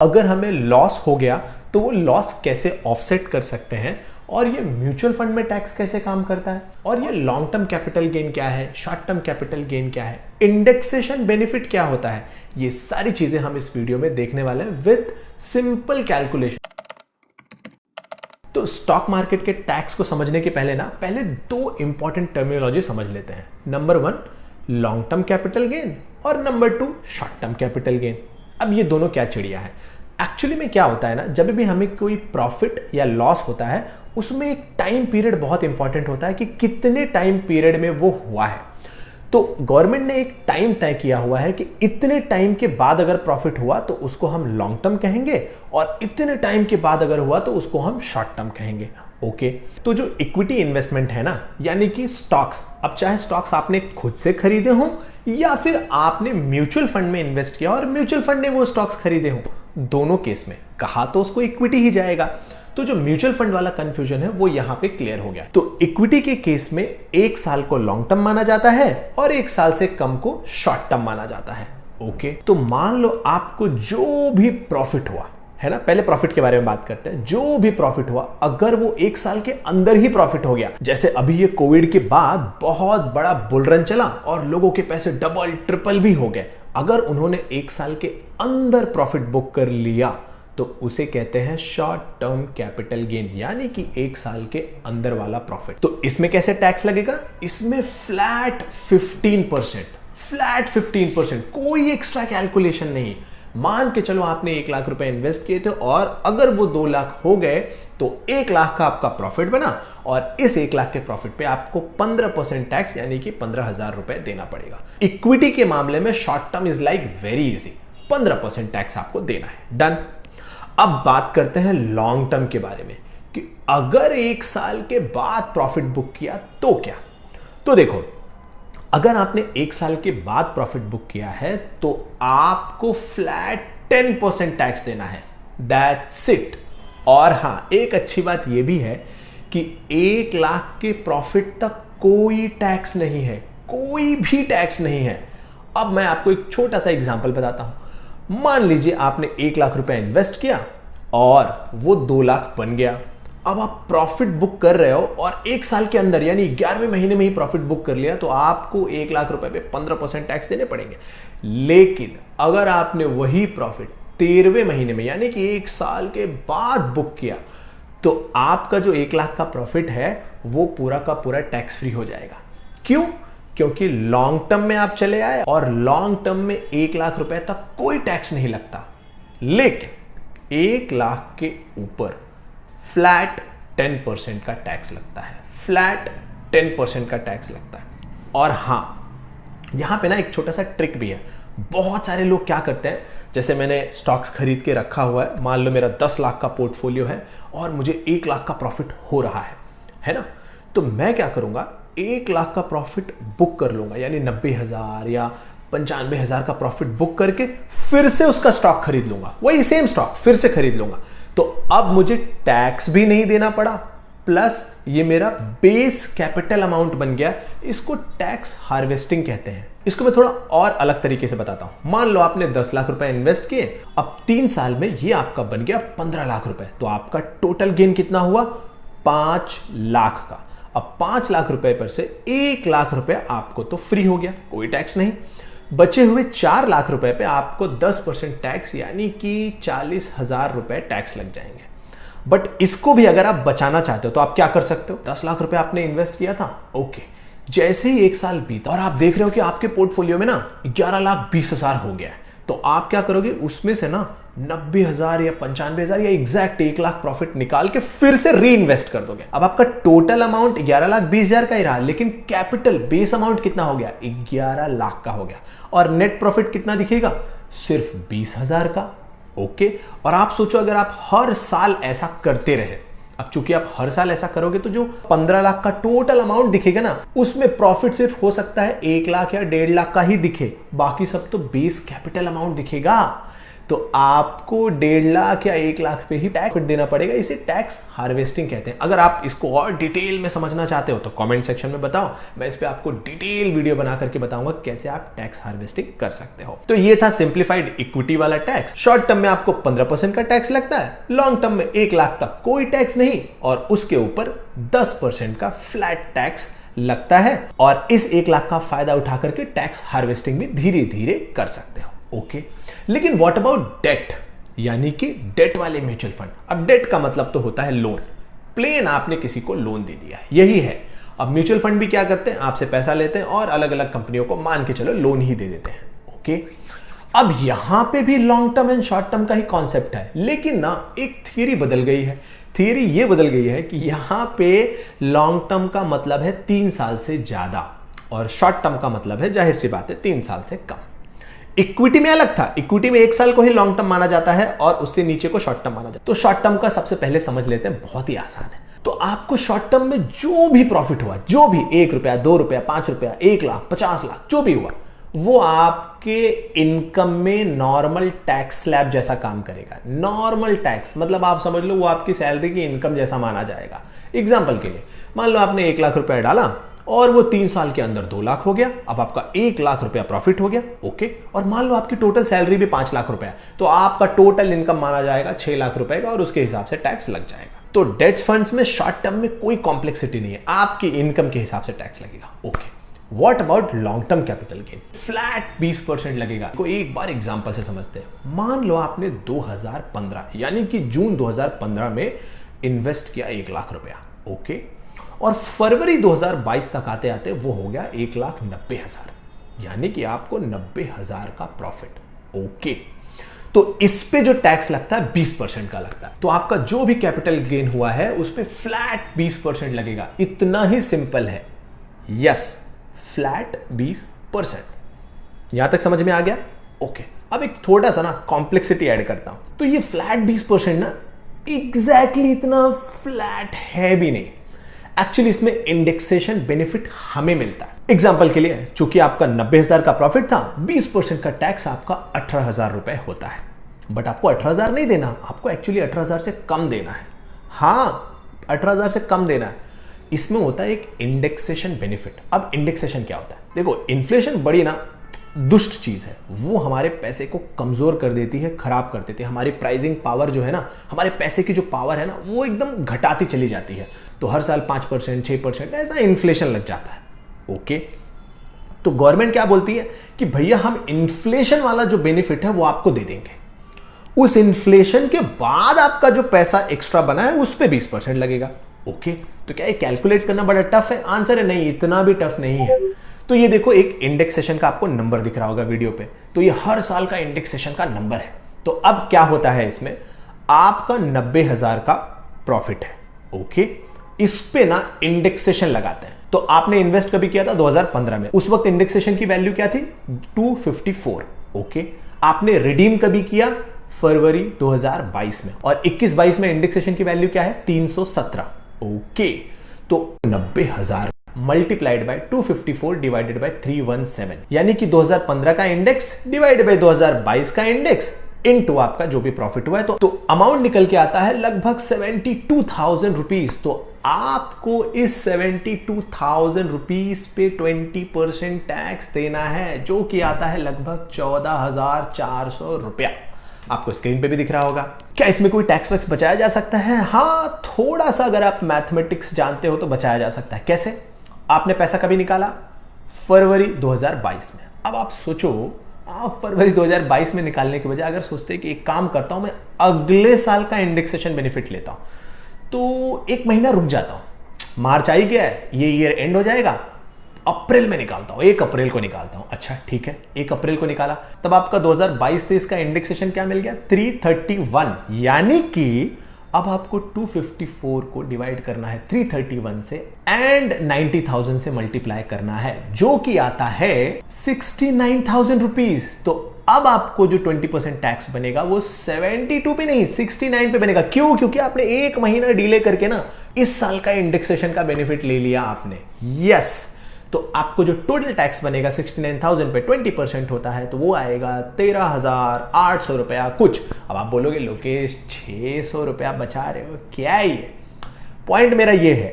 अगर हमें लॉस हो गया तो वो लॉस कैसे ऑफसेट कर सकते हैं, और ये म्यूचुअल फंड में टैक्स कैसे काम करता है, और ये लॉन्ग टर्म कैपिटल गेन क्या है, शॉर्ट टर्म कैपिटल गेन क्या है, इंडेक्सेशन बेनिफिट क्या होता है, ये सारी चीजें हम इस वीडियो में देखने वाले हैं विद सिंपल कैलकुलेशन। तो स्टॉक मार्केट के टैक्स को समझने के पहले दो इंपॉर्टेंट टर्मिनोलॉजी समझ लेते हैं। Number 1 long term capital gain और number 2 short term capital gain. अब ये दोनों क्या चिड़िया है? एक्चुअली में क्या होता है ना, जब भी हमें कोई प्रॉफिट या लॉस होता है उसमें एक टाइम पीरियड बहुत इंपॉर्टेंट होता है कि कितने टाइम पीरियड में वो हुआ है। तो गवर्नमेंट ने एक टाइम तय किया हुआ है कि इतने टाइम के बाद अगर प्रॉफिट हुआ तो उसको हम लॉन्ग टर्म कहेंगे, और इतने टाइम के बाद अगर हुआ तो उसको हम शॉर्ट टर्म कहेंगे। ओके, तो जो इक्विटी इन्वेस्टमेंट है ना, यानी कि स्टॉक्स, अब चाहे स्टॉक्स आपने खुद से खरीदे हो या फिर आपने म्यूचुअल फंड में इन्वेस्ट किया और म्यूचुअल फंड ने वो स्टॉक्स खरीदे हो, दोनों केस में कहा तो उसको इक्विटी ही जाएगा। तो जो म्यूचुअल फंड वाला कंफ्यूजन है वो यहां पे क्लियर हो गया। तो इक्विटी के केस में 1 साल को लॉन्ग टर्म माना जाता है और 1 साल से कम को शॉर्ट टर्म माना जाता है। ओके, तो मान लो आपको जो भी प्रॉफिट हुआ है ना, पहले प्रॉफिट के बारे में बात करते हैं। जो भी प्रॉफिट हुआ, अगर वो 1 साल के अंदर ही प्रॉफिट हो गया, जैसे अभी ये कोविड के बाद बहुत बड़ा बुल रन चला और लोगों के पैसे डबल ट्रिपल भी हो गए, अगर उन्होंने 1 साल के अंदर प्रॉफिट बुक कर लिया तो उसे कहते हैं शॉर्ट टर्म कैपिटल गेन, यानी कि 1 साल के अंदर वाला प्रॉफिट। तो इसमें कैसे टैक्स लगेगा? इसमें फ्लैट 15%, कोई एक्स्ट्रा कैलकुलेशन नहीं। मान के चलो आपने 1 लाख रुपए इन्वेस्ट किए थे और अगर वो 2 लाख हो गए तो 1 लाख का आपका प्रॉफिट बना, और इस 1 लाख के प्रॉफिट पे आपको 15% टैक्स यानी कि 15,000 रुपए देना पड़ेगा। इक्विटी के मामले में short term is like very easy, 15% tax आपको देना है। डन। अब बात करते हैं लॉन्ग टर्म के बारे में कि अगर 1 साल के बाद प्रॉफिट बुक किया तो क्या? तो देखो, अगर आपने 1 साल के बाद प्रॉफिट बुक किया है तो आपको फ्लैट 10% टैक्स देना है। That's it. और हां, एक अच्छी बात यह भी है कि 1 लाख के प्रॉफिट तक कोई टैक्स नहीं है, कोई भी टैक्स नहीं है। अब मैं आपको एक छोटा सा एग्जांपल बताता हूं। मान लीजिए आपने 1 लाख रुपए इन्वेस्ट किया और वो 2 लाख बन गया। अब आप प्रॉफिट बुक कर रहे हो और 1 साल के अंदर यानी 11वें महीने में ही प्रॉफिट बुक कर लिया, तो आपको 1 लाख रुपए पे 15% टैक्स देने पड़ेंगे। लेकिन अगर आपने वही प्रॉफिट 13वें महीने में यानी कि 1 साल के बाद बुक किया तो आपका जो 1 लाख का प्रॉफिट है वो पूरा का पूरा टैक्स फ्री हो जाएगा। क्यों? क्योंकि लॉन्ग टर्म में आप चले आए और लॉन्ग टर्म में 1 लाख रुपए तक कोई टैक्स नहीं लगता। लेकिन 1 लाख के ऊपर फ्लैट 10% का टैक्स लगता है, फ्लैट 10% का टैक्स लगता है। और हां, यहां पे ना एक छोटा सा ट्रिक भी है। बहुत सारे लोग क्या करते हैं, जैसे मैंने स्टॉक्स खरीद के रखा हुआ है, मान लो मेरा 10 लाख का पोर्टफोलियो है और मुझे 1 लाख का प्रॉफिट हो रहा है ना, तो मैं क्या करूंगा, 1 लाख का प्रॉफिट बुक कर लूंगा, यानी 90,000 या 95,000 का प्रॉफिट बुक करके फिर से उसका स्टॉक खरीद लूंगा, वही सेम स्टॉक फिर से खरीद लूंगा। तो अब मुझे टैक्स भी नहीं देना पड़ा, प्लस ये मेरा बेस कैपिटल अमाउंट बन गया। इसको टैक्स हार्वेस्टिंग कहते हैं। इसको मैं थोड़ा और अलग तरीके से बताता हूं। मान लो आपने 10 लाख रुपए इन्वेस्ट किए, अब 3 साल में ये आपका बन गया 15 लाख रुपए, तो आपका टोटल गेन कितना हुआ? 5 लाख का। अब 5 लाख रुपए पर से 1 लाख रुपए आपको तो फ्री हो गया, कोई टैक्स नहीं। बचे हुए 4 लाख रुपए पे आपको 10% टैक्स यानी कि 40,000 रुपए टैक्स लग जाएंगे। बट इसको भी अगर आप बचाना चाहते हो तो आप क्या कर सकते हो? 10 लाख रुपए आपने इन्वेस्ट किया था, ओके, जैसे ही 1 साल बीता और आप देख रहे हो कि आपके पोर्टफोलियो में ना 11,20,000 हो गया है, तो आप क्या करोगे, उसमें से ना 90,000 या 95,000 या एग्जैक्ट 1 लाख प्रॉफिट निकाल के फिर से री इन्वेस्ट कर दोगे। अब आपका टोटल अमाउंट 11,20,000 का ही रहा, लेकिन कैपिटल बेस अमाउंट कितना हो गया? 11 लाख का हो गया। और नेट प्रॉफिट कितना दिखेगा? सिर्फ 20,000 का। ओके, और आप सोचो अगर आप हर साल ऐसा करते रहे, अब चूंकि आप हर साल ऐसा करोगे तो जो 15 लाख का टोटल अमाउंट दिखेगा ना, उसमें प्रॉफिट सिर्फ हो सकता है 1 लाख या 1.5 लाख का ही दिखे, बाकी सब तो बेस कैपिटल अमाउंट दिखेगा। तो आपको 1.5 लाख या 1 लाख पे ही टैक्स देना पड़ेगा। इसे टैक्स हार्वेस्टिंग कहते हैं। अगर आप इसको और डिटेल में समझना चाहते हो तो कमेंट सेक्शन में बताओ, मैं इस पे आपको डिटेल वीडियो बना करके बताऊंगा कैसे आप टैक्स हार्वेस्टिंग कर सकते हो। तो ये था सिंप्लीफाइड इक्विटी वाला टैक्स। शॉर्ट टर्म में आपको 15% का टैक्स लगता है, लॉन्ग टर्म में 1 लाख तक कोई टैक्स नहीं और उसके ऊपर 10% का फ्लैट टैक्स लगता है। और इस 1 लाख का फायदा उठा करके टैक्स हार्वेस्टिंग भी धीरे धीरे कर सकते हो। ओके, लेकिन व्हाट अबाउट डेट, यानी कि डेट वाले म्यूचुअल फंड। अब डेट का मतलब तो होता है लोन, प्लेन आपने किसी को लोन दे दिया, यही है। अब म्यूचुअल फंड भी क्या करते हैं, आपसे पैसा लेते हैं और अलग अलग कंपनियों को मान के चलो लोन ही दे देते हैं। ओके, अब यहां पे भी long term and short term का ही कॉन्सेप्ट है, लेकिन ना एक थियरी बदल गई है। थियरी ये बदल गई है कि यहां पे लॉन्ग टर्म का मतलब है 3 साल से ज्यादा और शॉर्ट टर्म का मतलब है जाहिर सी बात है 3 साल से कम। इक्विटी में अलग था, इक्विटी में 1 साल को ही लॉन्ग टर्म माना जाता है और उससे नीचे को शॉर्ट टर्म माना जाता है। तो शॉर्ट टर्म का सबसे पहले समझ लेते हैं, बहुत ही आसान है। तो आपको शॉर्ट टर्म में जो भी प्रॉफिट हुआ, जो भी 1 रुपया, 2 रुपया, 5 रुपया, 1 लाख, 50 लाख, जो भी हुआ, वो आपके इनकम में नॉर्मल टैक्स स्लैब जैसा काम करेगा। नॉर्मल टैक्स मतलब आप समझ लो वो आपकी सैलरी की इनकम जैसा माना जाएगा। एग्जांपल के लिए मान लो आपने 1 लाख रुपया डाला और वो 3 साल के अंदर 2 लाख हो गया, अब आपका 1 लाख रुपया प्रॉफिट हो गया। ओके, और मान लो आपकी टोटल सैलरी भी 5 लाख रुपया, तो आपका टोटल इनकम माना जाएगा 6 लाख रुपए का और उसके हिसाब से टैक्स लग जाएगा। तो डेट फंड्स में शॉर्ट टर्म में कोई कॉम्प्लेक्सिटी नहीं है, आपकी इनकम के हिसाब से टैक्स लगेगा। Okay, what about long term capital gain, flat 20% लगेगा। को एक बार एग्जांपल से समझते हैं। मान लो आपने 2015 यानी कि जून 2015 में इन्वेस्ट किया 1 लाख रुपया। ओके, और फरवरी 2022 तक आते आते वो हो गया 1,90,000, यानी कि आपको 90,000 का प्रॉफिट। ओके, तो इस पे जो टैक्स लगता है 20% का लगता है। तो आपका जो भी कैपिटल गेन हुआ है उस पे फ्लैट 20% लगेगा। इतना ही सिंपल है। Yes, flat 20%। यहां तक समझ में आ गया? ओके, अब एक थोड़ा सा ना कॉम्प्लेक्सिटी ऐड करता हूं। तो ये फ्लैट 20% ना एग्जैक्टली इतना फ्लैट है भी नहीं। एक्चुअली इसमें इंडेक्सेशन बेनिफिट हमें मिलता है। एग्जाम्पल के लिए, चूंकि आपका 90,000 का प्रॉफिट था, 20% का टैक्स आपका 18,000 रुपए होता है। बट आपको 18,000 नहीं देना, आपको एक्चुअली 18,000 से कम देना है। हाँ, 18,000 से कम देना है। इसमें होता है एक इंडेक्सेशन बेनिफिट। अब इंडेक्सेशन क्या होता है? देखो, इन्फ्लेशन बड़ी ना दुष्ट चीज है, वो हमारे पैसे को कमजोर कर देती है, खराब कर देती है। हमारी प्राइसिंग पावर जो है ना, हमारे पैसे की जो पावर है ना, वो एकदम घटाती चली जाती है। तो हर साल 5%, 6% ऐसा इन्फ्लेशन लग जाता है। ओके, तो गवर्नमेंट क्या बोलती है कि भैया हम इन्फ्लेशन वाला जो बेनिफिट है वो आपको दे देंगे। उस इन्फ्लेशन के बाद आपका जो पैसा एक्स्ट्रा बना है उस पर 20% लगेगा। ओके, तो क्या ये कैलकुलेट करना बड़ा टफ है? आंसर है नहीं, इतना भी टफ नहीं है। तो ये देखो, एक इंडेक्सेशन का आपको नंबर दिख रहा होगा वीडियो पे, तो ये हर साल का इंडेक्सेशन का नंबर है। तो अब क्या होता है इसमें, आपका 90,000 का प्रॉफिट है। ओके, इस पे ना इंडेक्सेशन लगाते हैं। तो आपने इन्वेस्ट कभी किया था 2015 में, उस वक्त इंडेक्सेशन की वैल्यू क्या थी? 254। ओके, आपने रिडीम कभी किया? फरवरी 2022 में, और 21-22 में इंडेक्सेशन की वैल्यू क्या है? 317। ओके, तो 90,000 मल्टीप्लाइड बाय 254 डिवाइडेड बाय 317, यानी कि 2015 का इंडेक्स डिवाइडेड बाय 2022 का इंडेक्स इनटू आपका जो भी प्रॉफिट हुआ है। तो अमाउंट निकल के आता है लगभग 72,000 रुपीज। तो आपको इस 72,000 रुपीज पे 20% टैक्स देना है, जो कि आता है लगभग 14,400 रुपया। आपको स्क्रीन पे भी दिख रहा होगा। क्या इसमें कोई टैक्स वैक्स बचाया जा सकता है? हाँ, थोड़ा सा अगर आप मैथमेटिक्स जानते हो तो बचाया जा सकता है। कैसे? आपने पैसा कभी निकाला? फरवरी 2022 में। अब आप सोचो, आप फरवरी 2022 में निकालने के बजाय अगर सोचते हैं कि एक काम करता हूं, मैं अगले साल का इंडेक्सेशन बेनिफिट लेता हूं, तो 1 महीना रुक जाता हूं। मार्च आ ही गया है, ये ईयर एंड हो जाएगा, अप्रैल में निकालता हूं, 1 अप्रैल को निकालता हूं। अच्छा ठीक है, 1 अप्रैल को निकाला, तब आपका 2022-23 का इंडेक्सेशन क्या मिल गया? 331, यानी कि अब आपको 254 को डिवाइड करना है 331 से एंड 90,000 से मल्टीप्लाई करना है, जो कि आता है 69,000 रुपीज। तो अब आपको जो 20% टैक्स बनेगा वो 72 पे नहीं 69 पे बनेगा। क्यों? क्योंकि आपने 1 महीना डिले करके ना इस साल का इंडेक्सेशन का बेनिफिट ले लिया आपने। यस, तो आपको जो टोटल टैक्स बनेगा 69,000 पे 20% होता है, तो वो आएगा 13,800 रुपया कुछ। अब आप बोलोगे लोकेश 600 रुपया बचा रहे हो, क्या है ये? पॉइंट मेरा ये है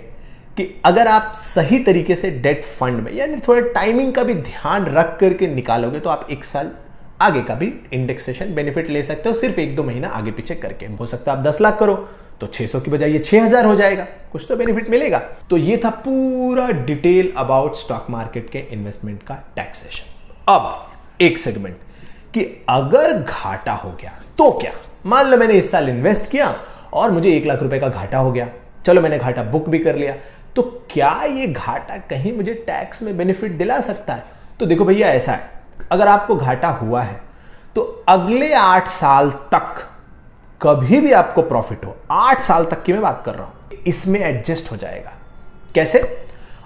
कि अगर आप सही तरीके से डेट फंड में यानी थोड़ा टाइमिंग का भी ध्यान रख करके निकालोगे तो आप 1 साल आगे का भी इंडेक्सेशन बेनिफिट ले सकते हो, सिर्फ 1-2 महीना आगे पीछे करके। हो सकता है आप 10 लाख करो तो 600 की बजाय ये 6,000 हो जाएगा, कुछ तो बेनिफिट मिलेगा। तो ये था पूरा डिटेल अबाउट स्टॉक मार्केट के इन्वेस्टमेंट का टैक्सेशन। अब एक सेगमेंट कि अगर घाटा हो गया तो क्या? मान लो मैंने इस साल इन्वेस्ट किया और मुझे 1 लाख रुपए का घाटा हो गया, चलो मैंने घाटा बुक भी कर लिया, तो क्या ये घाटा कहीं मुझे टैक्स में बेनिफिट दिला सकता है? तो देखो भैया, ऐसा है, अगर आपको घाटा हुआ है तो अगले 8 साल तक कभी भी आपको प्रॉफिट हो, 8 साल तक की मैं बात कर रहा हूं, इसमें एडजस्ट हो जाएगा। कैसे?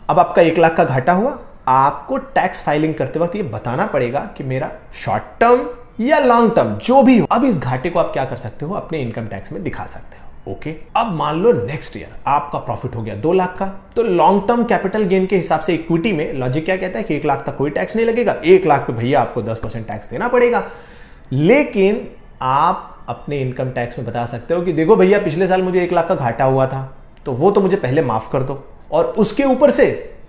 अब आपका 1 लाख का घाटा हुआ, आपको टैक्स फाइलिंग करते वक्त ये बताना पड़ेगा कि मेरा शॉर्ट टर्म या लॉन्ग टर्म जो भी हो, अब इस घाटे को आप क्या कर सकते हो, अपने इनकम टैक्स में दिखा सकते हो। ओके, अब मान लो नेक्स्ट ईयर आपका प्रॉफिट हो गया 2 लाख का, तो लॉन्ग टर्म कैपिटल गेन के हिसाब से इक्विटी में लॉजिक क्या कहता है कि 1 लाख तक कोई टैक्स नहीं लगेगा, 1 लाख पे भैया आपको 10% टैक्स देना पड़ेगा। लेकिन आप अपने इनकम टैक्स में बता सकते हो कि देखो भैया, पिछले साल मुझे 1 लाख का घाटा हुआ था, तो वो तो मुझे पहले माफ कर दो, और उसके ऊपर से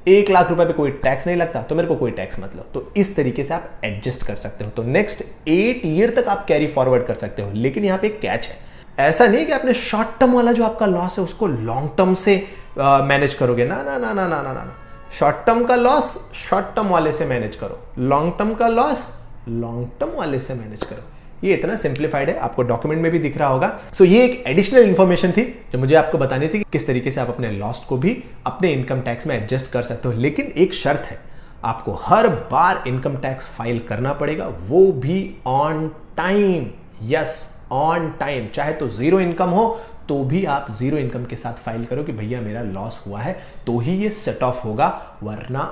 1 लाख रुपए पे कोई टैक्स नहीं लगता, तो मेरे को कोई टैक्स मत लो। तो इस तरीके से आप एडजस्ट कर सकते हो। तो नेक्स्ट 8 ईयर तक आप कैरी फॉरवर्ड कर सकते हो। लेकिन यहां पे एक कैच है, ऐसा नहीं कि आपने शॉर्ट टर्म वाला जो आपका लॉस है उसको लॉन्ग टर्म से मैनेज करोगे। ना ना ना ना ना ना ना, शॉर्ट टर्म का लॉस शॉर्ट टर्म वाले से मैनेज करो, लॉन्ग टर्म का लॉस लॉन्ग टर्म वाले से मैनेज करो। ये इतना सिंप्लीफाइड है, आपको डॉक्यूमेंट में भी दिख रहा होगा। सो ये एक एडिशनल इंफॉर्मेशन थी जो मुझे आपको बतानी थी कि किस तरीके से आप अपने लॉस को भी अपने इनकम टैक्स में एडजस्ट कर सकते हो। लेकिन एक शर्त है, आपको हर बार इनकम टैक्स फाइल करना पड़ेगा, वो भी on time. Yes, on time. चाहे तो 0 इनकम हो तो भी आप 0 इनकम के साथ फाइल करो कि भैया मेरा लॉस हुआ है, तो ही ये सेट ऑफ होगा, वरना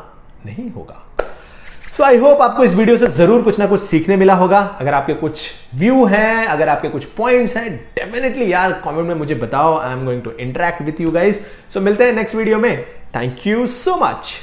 नहीं होगा। सो आई होप आपको इस वीडियो से जरूर कुछ ना कुछ सीखने मिला होगा। अगर आपके कुछ व्यू हैं, अगर आपके कुछ पॉइंट्स हैं, डेफिनेटली यार कमेंट में मुझे बताओ। I am going to interact with you guys. So मिलते हैं नेक्स्ट वीडियो में। Thank you so much.